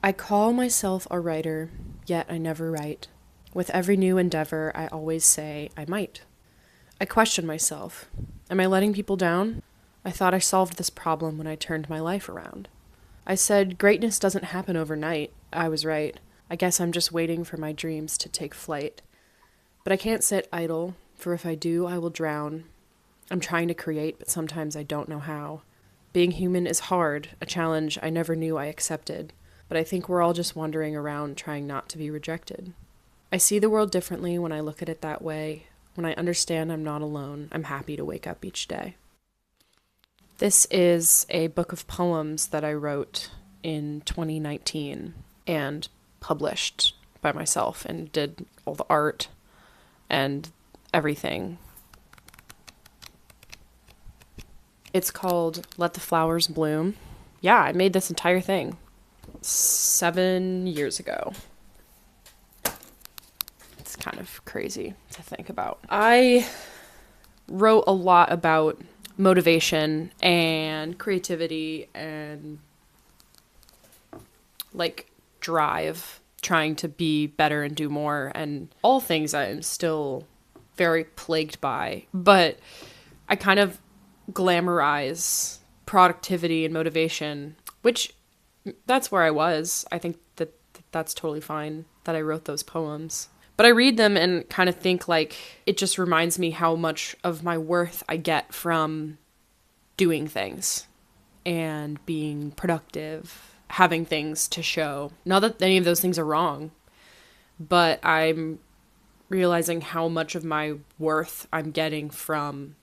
I call myself a writer, yet I never write. With every new endeavor, I always say I might. I question myself. Am I letting people down? I thought I solved this problem when I turned my life around. I said greatness doesn't happen overnight. I was right. I guess I'm just waiting for my dreams to take flight. But I can't sit idle, for if I do, I will drown. I'm trying to create, but sometimes I don't know how. Being human is hard, a challenge I never knew I accepted. But I think we're all just wandering around trying not to be rejected. I see the world differently when I look at it that way. When I understand I'm not alone, I'm happy to wake up each day. This is a book of poems that I wrote in 2019 and published by myself and did all the art and everything. It's called Let the Flowers Bloom. Yeah, I made this entire thing 7 years ago. It's kind of crazy to think about. I wrote a lot about motivation and creativity and like drive, trying to be better and do more, and all things I'm still very plagued by. But I kind of glamorize productivity and motivation, which that's where I was. I think that that's totally fine that I wrote those poems. But I read them and kind of think like it just reminds me how much of my worth I get from doing things and being productive, having things to show. Not that any of those things are wrong, but I'm realizing how much of my worth I'm getting from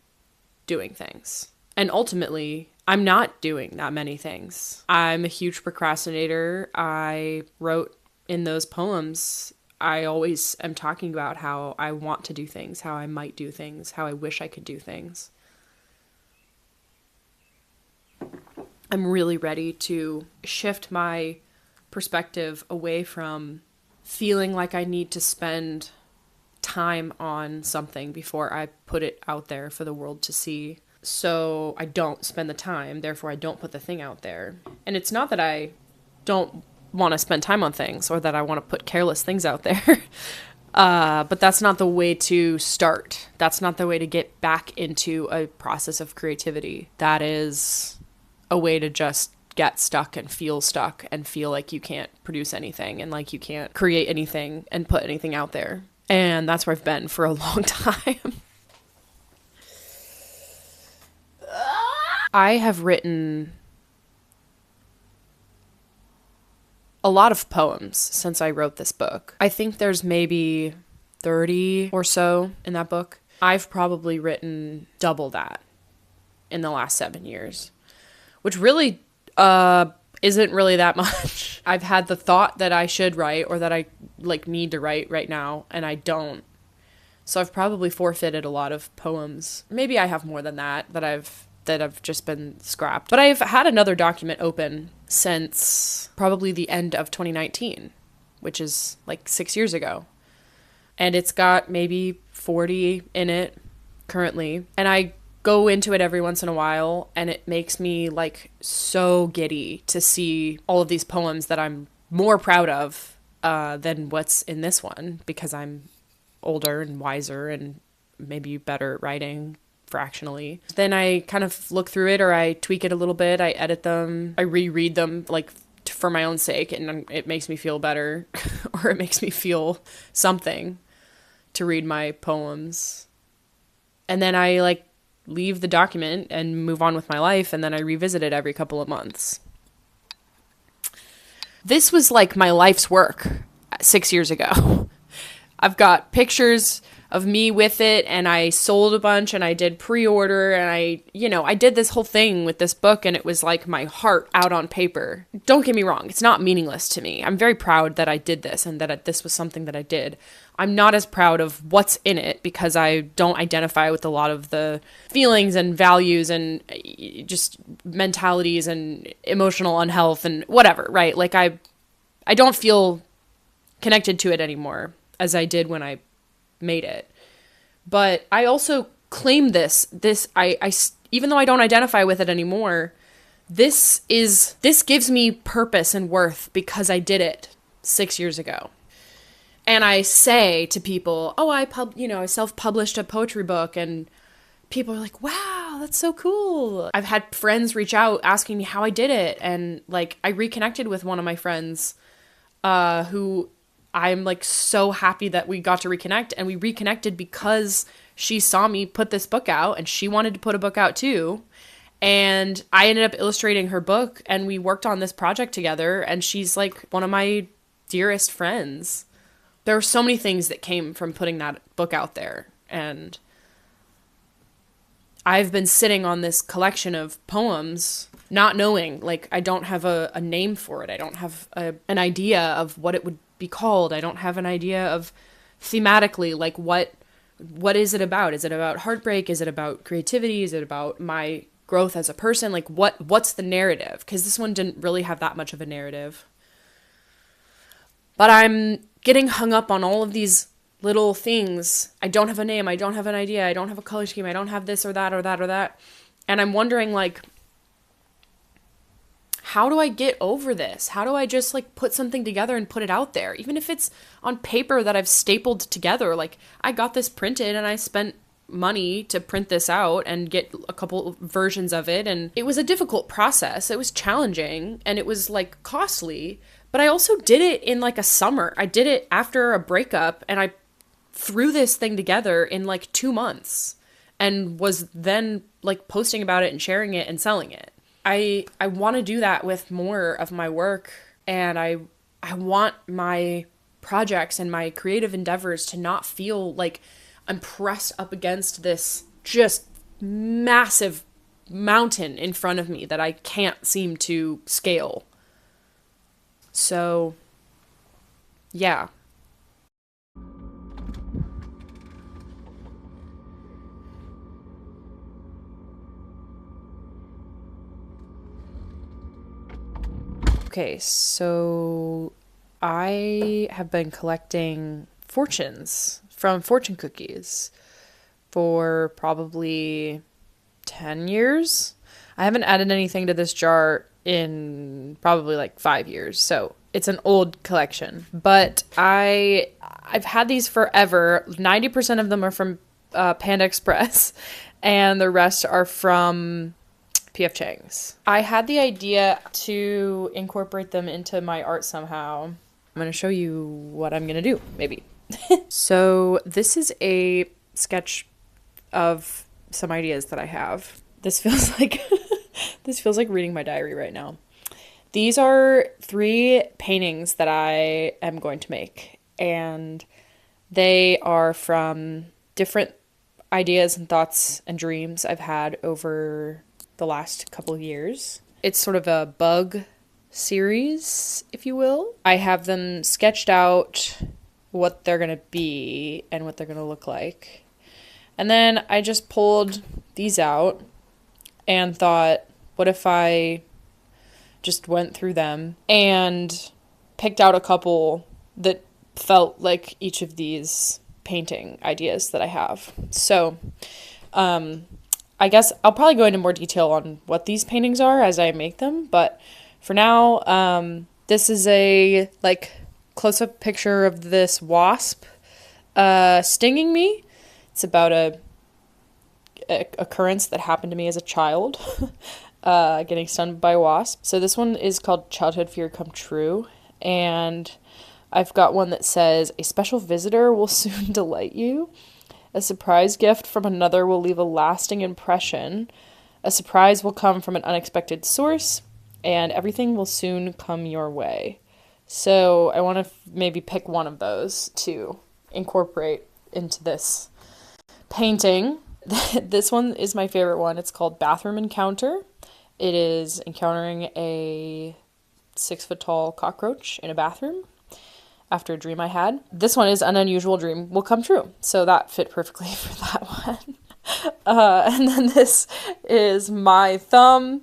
doing things. And ultimately, I'm not doing that many things. I'm a huge procrastinator. I wrote in those poems, I always am talking about how I want to do things, how I might do things, how I wish I could do things. I'm really ready to shift my perspective away from feeling like I need to spend time on something before I put it out there for the world to see. So I don't spend the time, therefore I don't put the thing out there. And it's not that I don't want to spend time on things or that I want to put careless things out there. But that's not the way to start. That's not the way to get back into a process of creativity. That is a way to just get stuck and feel like you can't produce anything and like you can't create anything and put anything out there. And that's where I've been for a long time. I have written a lot of poems since I wrote this book. I think there's maybe 30 or so in that book. I've probably written double that in the last 7 years, which really isn't really that much. I've had the thought that I should write or that I like need to write right now, and I don't. So I've probably forfeited a lot of poems. Maybe I have more than that I've just been scrapped. But I've had another document open since probably the end of 2019, which is like 6 years ago. And it's got maybe 40 in it currently. And I go into it every once in a while, and it makes me like so giddy to see all of these poems that I'm more proud of than what's in this one, because I'm older and wiser and maybe better at writing fractionally. Then I kind of look through it, or I tweak it a little bit. I edit them. I reread them like for my own sake, and it makes me feel better or it makes me feel something to read my poems. And then I like leave the document and move on with my life, and then I revisit it every couple of months. This was like my life's work 6 years ago. I've got pictures of me with it, and I sold a bunch, and I did pre-order, and I did this whole thing with this book, and it was like my heart out on paper. Don't get me wrong, it's not meaningless to me. I'm very proud that I did this and that this was something that I did. I'm not as proud of what's in it because I don't identify with a lot of the feelings and values and just mentalities and emotional unhealth and whatever, right? Like I don't feel connected to it anymore as I did when I made it. But I also claim this I even though I don't identify with it anymore, this gives me purpose and worth because I did it 6 years ago. And I say to people, oh, I self-published a poetry book, and people are like, wow, that's so cool. I've had friends reach out asking me how I did it. And like, I reconnected with one of my friends, who I'm like so happy that we got to reconnect, and we reconnected because she saw me put this book out and she wanted to put a book out too. And I ended up illustrating her book, and we worked on this project together, and she's like one of my dearest friends. There were so many things that came from putting that book out there. And I've been sitting on this collection of poems, not knowing, like, I don't have a name for it. I don't have an idea of what it would be called. I don't have an idea of thematically, like, what is it about? Is it about heartbreak? Is it about creativity? Is it about my growth as a person? Like, what's the narrative? Because this one didn't really have that much of a narrative. But I'm getting hung up on all of these little things. I don't have a name. I don't have an idea. I don't have a color scheme. I don't have this or that or that or that. And I'm wondering, like, how do I get over this? How do I just, like, put something together and put it out there? Even if it's on paper that I've stapled together. Like, I got this printed and I spent money to print this out and get a couple versions of it. And it was a difficult process. It was challenging and it was, like, costly. But I also did it in, like, a summer. I did it after a breakup, and I threw this thing together in, like, 2 months and was then, like, posting about it and sharing it and selling it. I want to do that with more of my work, and I want my projects and my creative endeavors to not feel like I'm pressed up against this just massive mountain in front of me that I can't seem to scale. So, yeah. Okay, so I have been collecting fortunes from fortune cookies for probably 10 years. I haven't added anything to this jar in probably like 5 years, so it's an old collection. But I've had these forever. 90% of them are from Panda Express, and the rest are from P.F. Chang's. I had the idea to incorporate them into my art somehow. I'm going to show you what I'm going to do, maybe. So this is a sketch of some ideas that I have. This feels like this feels like reading my diary right now. These are 3 paintings that I am going to make, and they are from different ideas and thoughts and dreams I've had over the last couple of years. It's sort of a bug series, if you will. I have them sketched out, what they're going to be and what they're going to look like. And then I just pulled these out and thought, what if I just went through them and picked out a couple that felt like each of these painting ideas that I have. So, I guess I'll probably go into more detail on what these paintings are as I make them, but for now, this is a, like, close-up picture of this wasp stinging me. It's about a occurrence that happened to me as a child, getting stung by a wasp. So this one is called Childhood Fear Come True, and I've got one that says, a special visitor will soon delight you. A surprise gift from another will leave a lasting impression. A surprise will come from an unexpected source, and everything will soon come your way. So I want to maybe pick one of those to incorporate into this painting. This one is my favorite one. It's called Bathroom Encounter. It is encountering a 6-foot-tall cockroach in a bathroom after a dream I had. This one is an unusual dream will come true. So that fit perfectly for that one. And then this is my thumb,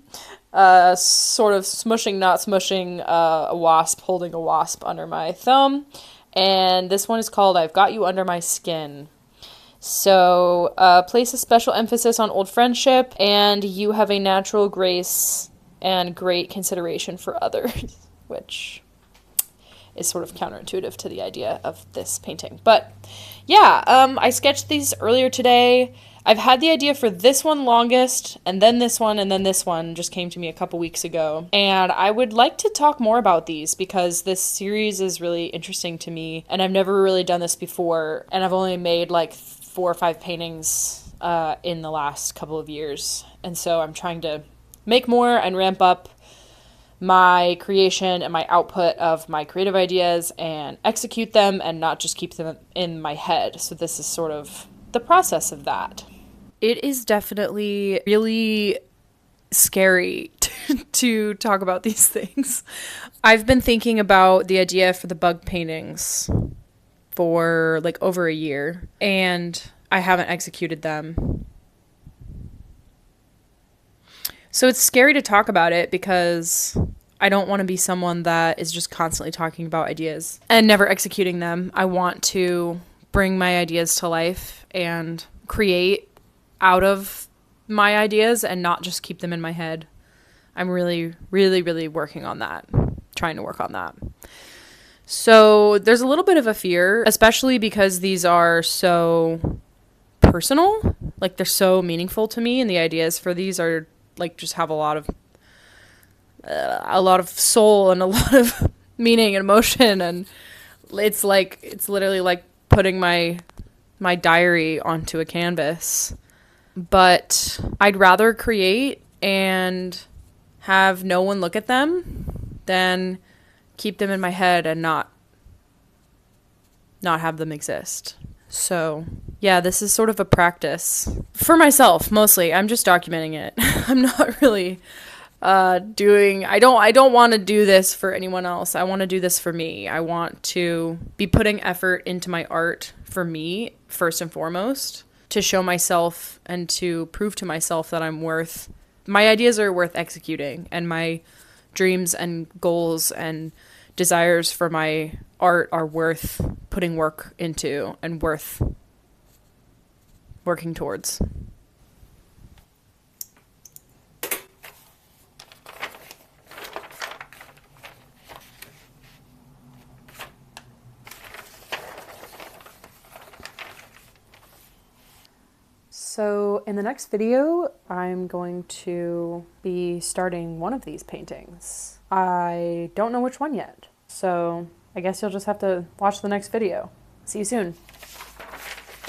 sort of smushing, not smushing, a wasp, holding a wasp under my thumb. And this one is called I've Got You Under My Skin. So place a special emphasis on old friendship, and you have a natural grace and great consideration for others, which is sort of counterintuitive to the idea of this painting. But yeah, I sketched these earlier today. I've had the idea for this one longest, and then this one just came to me a couple weeks ago. And I would like to talk more about these because this series is really interesting to me, and I've never really done this before, and I've only made like 4 or 5 paintings in the last couple of years. And so I'm trying to make more and ramp up my creation and my output of my creative ideas and execute them and not just keep them in my head. So this is sort of the process of that. It is definitely really scary to talk about these things. I've been thinking about the idea for the bug paintings for like over a year, and I haven't executed them. So it's scary to talk about it because I don't want to be someone that is just constantly talking about ideas and never executing them. I want to bring my ideas to life and create out of my ideas and not just keep them in my head. I'm really, really, really working on that, trying to work on that. So there's a little bit of a fear, especially because these are so personal, like they're so meaningful to me, and the ideas for these are like just have a lot of soul and a lot of meaning and emotion, and it's literally like putting my diary onto a canvas. But I'd rather create and have no one look at them than keep them in my head and not have them exist. So yeah, this is sort of a practice for myself mostly. I'm just documenting it. I'm not really I don't want to do this for anyone else. I want to do this for me. I want to be putting effort into my art for me first and foremost, to show myself and to prove to myself that my ideas are worth executing, and my dreams and goals and desires for my art are worth putting work into and worth working towards. So in the next video, I'm going to be starting one of these paintings. I don't know which one yet, so I guess you'll just have to watch the next video. See you soon.